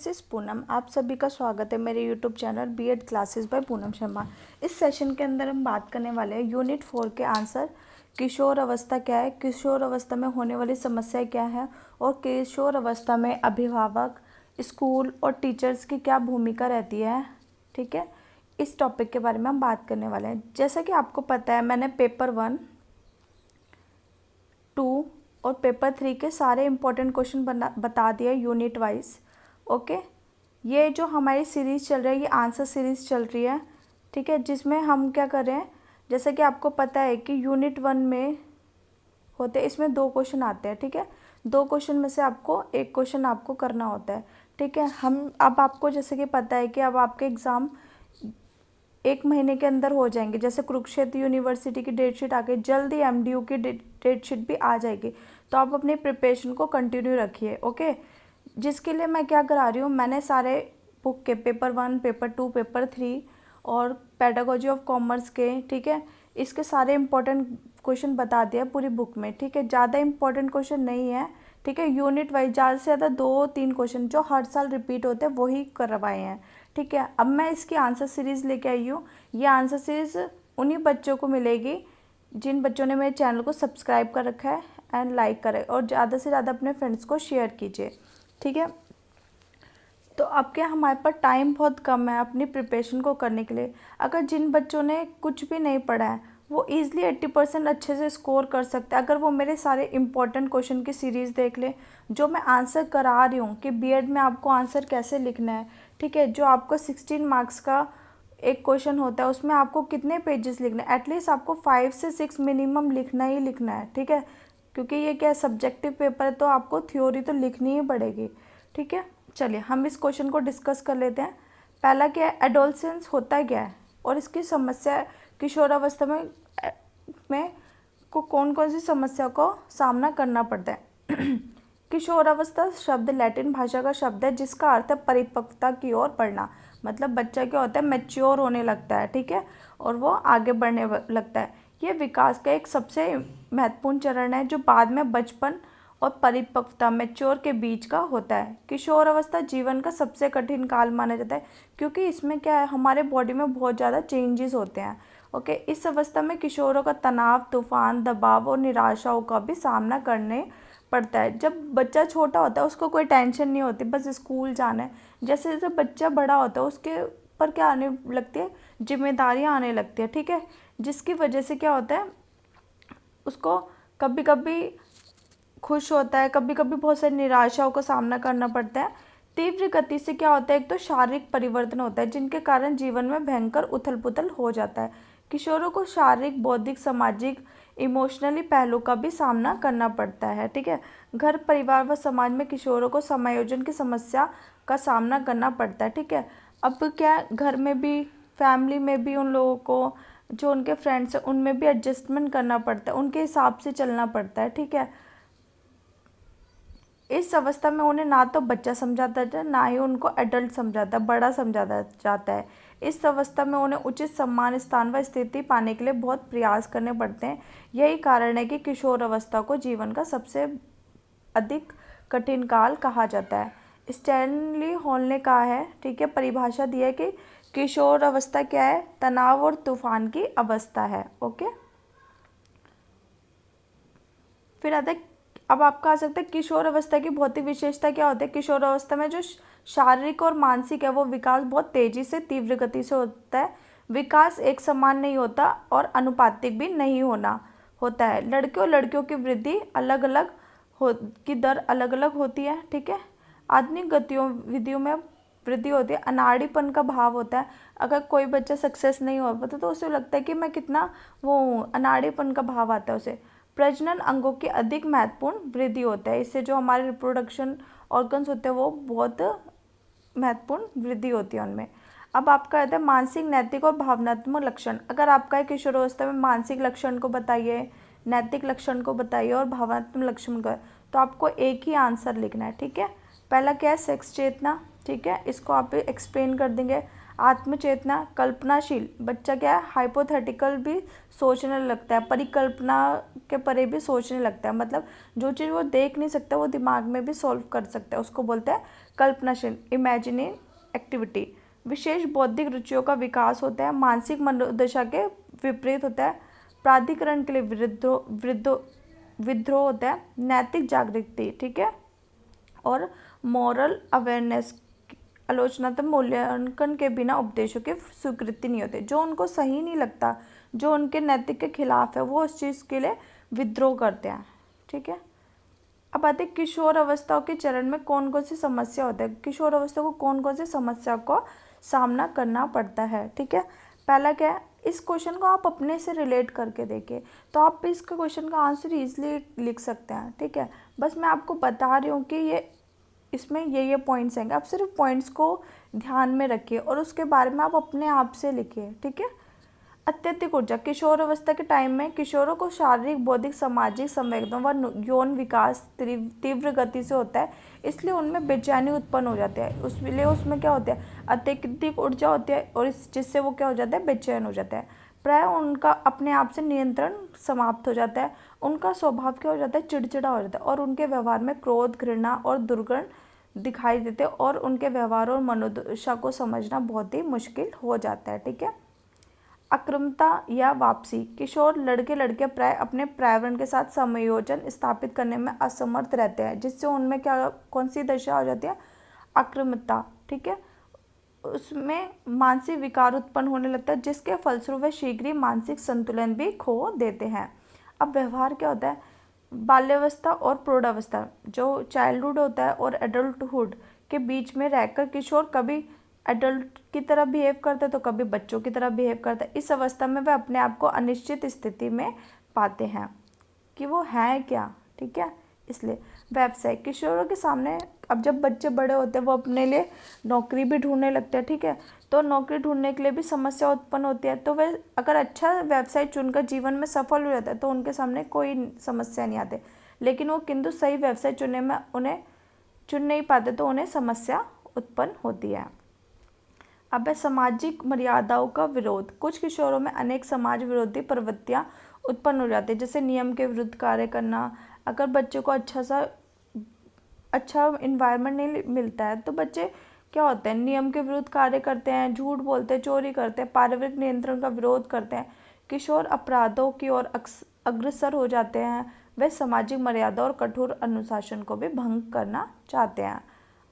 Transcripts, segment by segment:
This is Poonam. आप सभी का स्वागत है मेरे YouTube channel BEd classes by Poonam Sharma. इस सेशन के अंदर हम बात करने वाले हैं यूनिट 4 के आंसर। किशोर अवस्था क्या है, किशोर अवस्था में होने वाली समस्याएं क्या है और किशोर अवस्था में अभिभावक, स्कूल और टीचर्स की क्या भूमिका रहती है। ठीक है, इस टॉपिक के बारे में हम बात करने वाले हैं। जैसा कि आपको पता है, मैंने पेपर 1, 2 और पेपर 3 के सारे इंपॉर्टेंट क्वेश्चन बता दिए यूनिट वाइज। ओके, ये जो हमारी सीरीज़ चल रही है ये आंसर सीरीज़ चल रही है। ठीक है, जिसमें हम क्या कर रहे हैं, जैसे कि आपको पता है कि यूनिट 1 में होते हैं, इसमें 2 क्वेश्चन आते हैं। ठीक है, 2 क्वेश्चन में से आपको एक क्वेश्चन आपको करना होता है। ठीक है, हम अब आपको जैसे कि पता है कि अब आपके एग्ज़ाम 1 महीने के अंदर हो जाएंगे। जैसे कुरुक्षेत्र यूनिवर्सिटी की डेटशीट आ गई, जल्दी एमडीयू की डेटशीट भी आ जाएगी। तो आप अपनी प्रिपरेशन को कंटिन्यू रखिए। ओके, जिसके लिए मैं क्या करा रही हूँ, मैंने सारे बुक के पेपर 1, पेपर 2, पेपर 3 और पेडागोजी ऑफ कॉमर्स के, ठीक है, इसके सारे इंपॉर्टेंट क्वेश्चन बता दिया पूरी बुक में। ठीक है, ज़्यादा इंपॉर्टेंट क्वेश्चन नहीं है। ठीक है, यूनिट वाइज ज़्यादा से ज़्यादा 2-3 क्वेश्चन जो हर साल रिपीट होते हैं वही करवाए हैं। ठीक है, अब मैं इसकी आंसर सीरीज़ लेके आई हूँ। ये आंसर सीरीज़ उन्हीं बच्चों को मिलेगी जिन बच्चों ने मेरे चैनल को सब्सक्राइब कर रखा है एंड लाइक करें, और ज़्यादा से ज़्यादा अपने फ्रेंड्स को शेयर कीजिए। ठीक है, तो अब क्या, हमारे पास टाइम बहुत कम है अपनी प्रिपरेशन को करने के लिए। अगर जिन बच्चों ने कुछ भी नहीं पढ़ा है वो ईज़िली 80% अच्छे से स्कोर कर सकते हैं अगर वो मेरे सारे इंपॉर्टेंट क्वेश्चन की सीरीज़ देख ले, जो मैं आंसर करा रही हूँ कि बीएड में आपको आंसर कैसे लिखना है। ठीक है, जो आपको 16 मार्क्स का एक क्वेश्चन होता है उसमें आपको कितने पेजेस लिखने हैं, एटलीस्ट आपको 5 से 6 मिनिमम लिखना ही लिखना है। ठीक है, क्योंकि ये क्या सब्जेक्टिव पेपर है तो आपको थ्योरी तो लिखनी ही पड़ेगी। ठीक है, चलिए हम इस क्वेश्चन को डिस्कस कर लेते हैं। पहला क्या है, एडोलसेंस होता क्या है और इसकी समस्या, किशोरावस्था में को कौन कौन सी समस्या को सामना करना पड़ता है। किशोरावस्था शब्द लैटिन भाषा का शब्द है जिसका अर्थ है परिपक्वता की ओर बढ़ना। मतलब बच्चा क्या होता है, मैच्योर होने लगता है। ठीक है, और वो आगे बढ़ने लगता है। ये विकास का एक सबसे महत्वपूर्ण चरण है जो बाद में बचपन और परिपक्वता मैच्योर के बीच का होता है। किशोर अवस्था जीवन का सबसे कठिन काल माना जाता है क्योंकि इसमें क्या है, हमारे बॉडी में बहुत ज़्यादा चेंजेस होते हैं। ओके, इस अवस्था में किशोरों का तनाव, तूफान, दबाव और निराशाओं का भी सामना करने पड़ता है। जब बच्चा छोटा होता है उसको कोई टेंशन नहीं होती, बस स्कूल जाना है। जैसे जैसे बच्चा बड़ा होता है उसके ऊपर क्या आने लगती है, जिम्मेदारियाँ आने लगती है। ठीक है, जिसकी वजह से क्या होता है, उसको कभी कभी खुश होता है, कभी कभी बहुत सारी निराशाओं का सामना करना पड़ता है। तीव्र गति से क्या होता है, एक तो शारीरिक परिवर्तन होता है जिनके कारण जीवन में भयंकर उथल पुथल हो जाता है। किशोरों को शारीरिक, बौद्धिक, सामाजिक, इमोशनली पहलू का भी सामना करना पड़ता है। ठीक है, घर, परिवार व समाज में किशोरों को समायोजन की समस्या का सामना करना पड़ता है। ठीक है, अब क्या है, घर में भी, फैमिली में भी उन लोगों को, जो उनके फ्रेंड्स हैं उनमें भी एडजस्टमेंट करना पड़ता है, उनके हिसाब से चलना पड़ता है। ठीक है, इस अवस्था में उन्हें ना तो बच्चा समझा जाता है ना ही उनको एडल्ट समझाता, बड़ा समझा जाता है। इस अवस्था में उन्हें उचित सम्मान, स्थान व स्थिति पाने के लिए बहुत प्रयास करने पड़ते हैं। यही कारण है कि किशोर अवस्था को जीवन का सबसे अधिक कठिन काल कहा जाता है। स्टैनली हॉल ने कहा है, ठीक है, परिभाषा दी है कि किशोर अवस्था क्या है, तनाव और तूफान की अवस्था है। ओके, फिर आता है, अब आपका आ सकता है किशोर अवस्था की भौतिक विशेषता क्या होती है। किशोर अवस्था में जो शारीरिक और मानसिक है वो विकास बहुत तेजी से, तीव्र गति से होता है। विकास एक समान नहीं होता और अनुपातिक भी नहीं होता है। लड़के और लड़कियों की वृद्धि अलग अलग की दर अलग अलग होती है। ठीक है, आधुनिक गतिविधियों में वृद्धि होती है। अनाड़ीपन का भाव होता है। अगर कोई बच्चा सक्सेस नहीं हो पाता तो उसे लगता है कि मैं कितना, वो अनाड़ीपन का भाव आता है उसे। प्रजनन अंगों की अधिक महत्वपूर्ण वृद्धि होता है, इससे जो हमारे रिप्रोडक्शन ऑर्गन्स होते हैं वो बहुत महत्वपूर्ण वृद्धि होती है उनमें। अब आपका आता है मानसिक, नैतिक और भावनात्मक लक्षण। अगर आपका है किशोरावस्था में मानसिक लक्षण को बताइए, नैतिक लक्षण को बताइए और भावनात्मक लक्षण को, तो आपको एक ही आंसर लिखना है। ठीक है, पहला क्या है, सेक्स चेतना। ठीक है, इसको आप एक्सप्लेन कर देंगे। आत्मचेतना, कल्पनाशील, बच्चा क्या है, हाइपोथेटिकल भी सोचने लगता है, परिकल्पना के परे भी सोचने लगता है। मतलब जो चीज़ वो देख नहीं सकता वो दिमाग में भी सॉल्व कर सकता है, उसको बोलते हैं कल्पनाशील इमेजिनिंग एक्टिविटी, विशेष बौद्धिक रुचियों का विकास होता है, मानसिक मनोदशा के विपरीत होता है, प्राधिकरण के लिए विद्रोह होता है, नैतिक जागृति, ठीक है, और मॉरल अवेयरनेस, आलोचनात्मक मूल्यांकन के बिना उपदेशों की स्वीकृति नहीं होती। जो उनको सही नहीं लगता, जो उनके नैतिक के खिलाफ है, वो उस चीज़ के लिए विद्रोह करते हैं, ठीक है। अब आते हैं किशोर अवस्थाओं के चरण में कौन कौन सी समस्या होता है, किशोर अवस्था को कौन कौन सी समस्या को सामना करना पड़ता है, ठीक है। पहला क्या है, इस क्वेश्चन को आप अपने से रिलेट करके देखें तो आप इस क्वेश्चन का आंसर ईजिली लिख सकते हैं, ठीक है। बस मैं आपको बता रही हूँ कि ये इसमें ये पॉइंट्स हैं, आप सिर्फ पॉइंट्स को ध्यान में रखिए और उसके बारे में आप अपने आप से लिखिए, ठीक है। अत्यधिक ऊर्जा, किशोर अवस्था के टाइम में किशोरों को शारीरिक, बौद्धिक, सामाजिक संवेदनाओं व यौन विकास तीव्र गति से होता है, इसलिए उनमें बेचैनी उत्पन्न हो जाती है। उसलिए उसमें क्या होता है, अत्यधिक ऊर्जा होती है और जिससे वो क्या हो जाता है, बेचैन हो जाता है। प्राय उनका अपने आप से नियंत्रण समाप्त हो जाता है, उनका स्वभाव क्या हो जाता है, चिड़चिड़ा हो जाता है और उनके व्यवहार में क्रोध, घृणा और दुर्गुण दिखाई देते हैं और उनके व्यवहार और मनोदशा को समझना बहुत ही मुश्किल हो जाता है, ठीक है। अक्रमता या वापसी, किशोर लड़के लड़कियां प्राय अपने पर्यावरण के साथ समायोजन स्थापित करने में असमर्थ रहते हैं, जिससे उनमें क्या कौन सी दशा हो जाती है, अक्रमता, ठीक है। उसमें मानसिक विकार उत्पन्न होने लगता है, जिसके फलस्वरूप वे शीघ्र ही मानसिक संतुलन भी खो देते हैं। अब व्यवहार क्या होता है, बाल्यावस्था और प्रौढ़ावस्था, जो चाइल्डहुड होता है और एडल्टहुड के बीच में रहकर किशोर कभी एडल्ट की तरह बिहेव करता है तो कभी बच्चों की तरह बिहेव करता है। इस अवस्था में वे अपने आप को अनिश्चित स्थिति में पाते हैं कि वो हैं क्या, ठीक है। इसलिए व्यवसाय, किशोरों के सामने अब जब बच्चे बड़े होते हैं वो अपने लिए नौकरी भी ढूंढने लगते हैं, ठीक है। तो नौकरी ढूंढने के लिए भी समस्या उत्पन्न होती है, तो वे अगर अच्छा व्यवसाय चुनकर जीवन में सफल हो जाता है तो उनके सामने कोई समस्या नहीं आती, लेकिन वो किंतु सही व्यवसाय चुनने में उन्हें चुन नहीं पाते तो उन्हें समस्या उत्पन्न होती है। अब है सामाजिक मर्यादाओं का विरोध, कुछ किशोरों में अनेक समाज विरोधी प्रवृत्तियां उत्पन्न हो जाती है, जैसे नियम के विरुद्ध कार्य करना। अगर बच्चे को अच्छा इन्वायरमेंट नहीं मिलता है तो बच्चे क्या होते हैं, नियम के विरुद्ध कार्य करते हैं, झूठ बोलते हैं, चोरी करते हैं, पारिवारिक नियंत्रण का विरोध करते हैं, किशोर अपराधों की ओर अग्रसर हो जाते हैं, वे सामाजिक मर्यादा और कठोर अनुशासन को भी भंग करना चाहते हैं।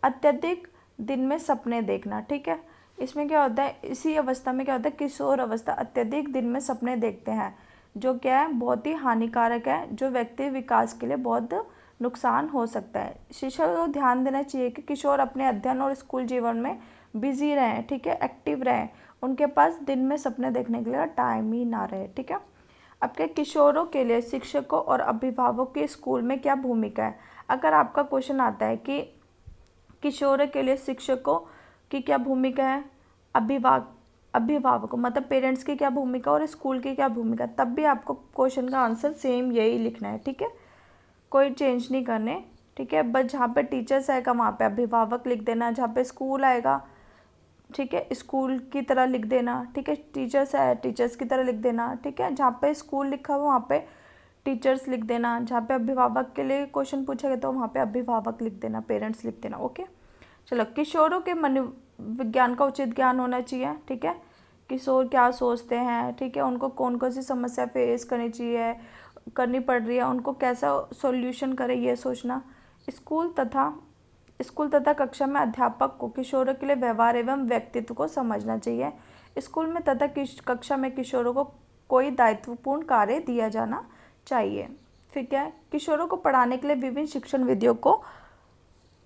अत्यधिक दिन में सपने देखना, ठीक है। इसमें क्या होता है, इसी अवस्था में क्या होता है, किशोर अवस्था अत्यधिक दिन में सपने देखते हैं, जो क्या है, बहुत ही हानिकारक है, जो व्यक्ति विकास के लिए बहुत नुकसान हो सकता है। शिक्षक को ध्यान देना चाहिए कि किशोर अपने अध्ययन और स्कूल जीवन में बिजी रहें, ठीक है, एक्टिव रहें, उनके पास दिन में सपने देखने के लिए टाइम ही ना रहे, ठीक है। अब के किशोरों के लिए शिक्षकों और अभिभावकों की स्कूल में क्या भूमिका है। अगर आपका क्वेश्चन आता है कि किशोरों के लिए शिक्षकों की क्या भूमिका है, अभिभावकों मतलब पेरेंट्स की क्या भूमिका और स्कूल की क्या भूमिका, तब भी आपको क्वेश्चन का आंसर सेम यही लिखना है, ठीक है, कोई चेंज नहीं करने, ठीक है। बस जहाँ पे टीचर्स आएगा वहाँ पे अभिभावक लिख देना, जहाँ पे स्कूल आएगा, ठीक है, स्कूल की तरह लिख देना, ठीक है, टीचर्स है टीचर्स की तरह लिख देना, ठीक है। जहाँ पे स्कूल लिखा हुआ वहाँ पे टीचर्स लिख देना, जहाँ पे अभिभावक के लिए क्वेश्चन पूछा गया तो वहाँ पे अभिभावक लिख देना, पेरेंट्स लिख देना, ओके। चलो, किशोरों के मनोविज्ञान का उचित ज्ञान होना चाहिए, ठीक है, किशोर क्या सोचते हैं, ठीक है, उनको कौन कौन सी समस्या फेस करनी पड़ रही है, उनको कैसा सॉल्यूशन करें ये सोचना। स्कूल तथा कक्षा में अध्यापक को किशोरों के लिए व्यवहार एवं व्यक्तित्व को समझना चाहिए। स्कूल में तथा कक्षा में किशोरों को कोई दायित्वपूर्ण कार्य दिया जाना चाहिए। फिर क्या है, किशोरों को पढ़ाने के लिए विभिन्न शिक्षण विधियों को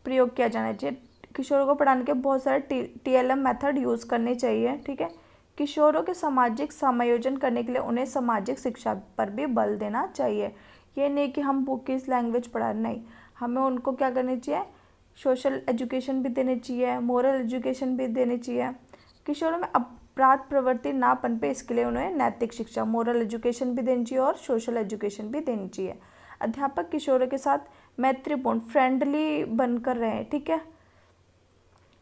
प्रयोग किया जाना चाहिए। किशोरों को पढ़ाने के बहुत सारे TLM मेथड यूज़ करने चाहिए, ठीक है। किशोरों के सामाजिक समायोजन करने के लिए उन्हें सामाजिक शिक्षा पर भी बल देना चाहिए। ये नहीं कि हम बुकिश लैंग्वेज पढ़ा, नहीं, हमें उनको क्या करनी चाहिए, सोशल एजुकेशन भी देनी चाहिए, मोरल एजुकेशन भी देनी चाहिए। किशोरों में अपराध प्रवृत्ति ना पनपे, इसके लिए उन्हें नैतिक शिक्षा, मोरल एजुकेशन भी देनी चाहिए और सोशल एजुकेशन भी देनी चाहिए। अध्यापक किशोरों के साथ मैत्रीपूर्ण, फ्रेंडली बनकर रहें, ठीक है।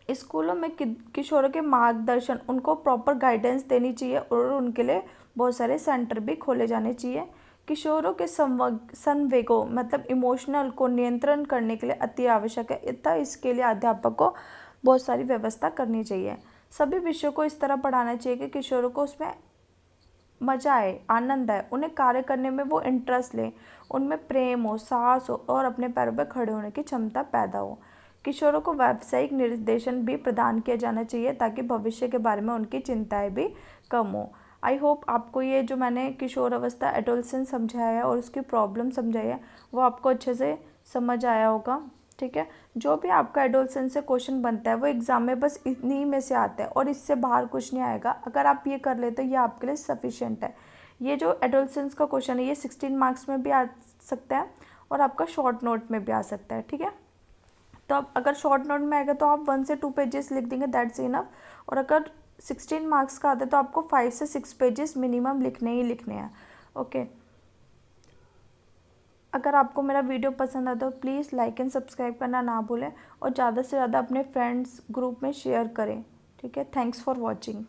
स्कूलों में किशोरों के मार्गदर्शन, उनको प्रॉपर गाइडेंस देनी चाहिए और उनके लिए बहुत सारे सेंटर भी खोले जाने चाहिए। किशोरों के संवेगों मतलब इमोशनल को नियंत्रण करने के लिए अति आवश्यक है, अतः इसके लिए अध्यापक को बहुत सारी व्यवस्था करनी चाहिए। सभी विषयों को इस तरह पढ़ाना चाहिए कि किशोरों को उसमें मज़ा आए, आनंद आए, उन्हें कार्य करने में वो इंटरेस्ट लें, उनमें प्रेम हो, साहस हो और अपने पैरों पर खड़े होने की क्षमता पैदा हो। किशोरों को व्यावसायिक निर्देशन भी प्रदान किया जाना चाहिए ताकि भविष्य के बारे में उनकी चिंताएं भी कम हो। आई होप आपको ये जो मैंने किशोर अवस्था एडोलसेंस समझाया है और उसकी प्रॉब्लम समझाई है वो आपको अच्छे से समझ आया होगा। ठीक है, जो भी आपका एडोलसेंस से क्वेश्चन बनता है वो एग्ज़ाम में बस इन्हीं में से आता है और इससे बाहर कुछ नहीं आएगा। अगर आप ये कर लेते हो ये आपके लिए सफिशिएंट है। ये जो एडोलसेंस का क्वेश्चन है ये 16 मार्क्स में भी आ सकता है और आपका शॉर्ट नोट में भी आ सकता है। ठीक है, तो अब अगर शॉर्ट नोट में आएगा तो आप 1 से 2 पेजेस लिख देंगे, दैट्स इनफ। और अगर 16 मार्क्स का आता है तो आपको 5 से 6 पेजेस मिनिमम लिखने ही लिखने हैं। ओके, अगर आपको मेरा वीडियो पसंद आता तो प्लीज़ लाइक एंड सब्सक्राइब करना ना भूलें और ज़्यादा से ज़्यादा अपने फ्रेंड्स ग्रुप में शेयर करें। ठीक है, थैंक्स फॉर वॉचिंग।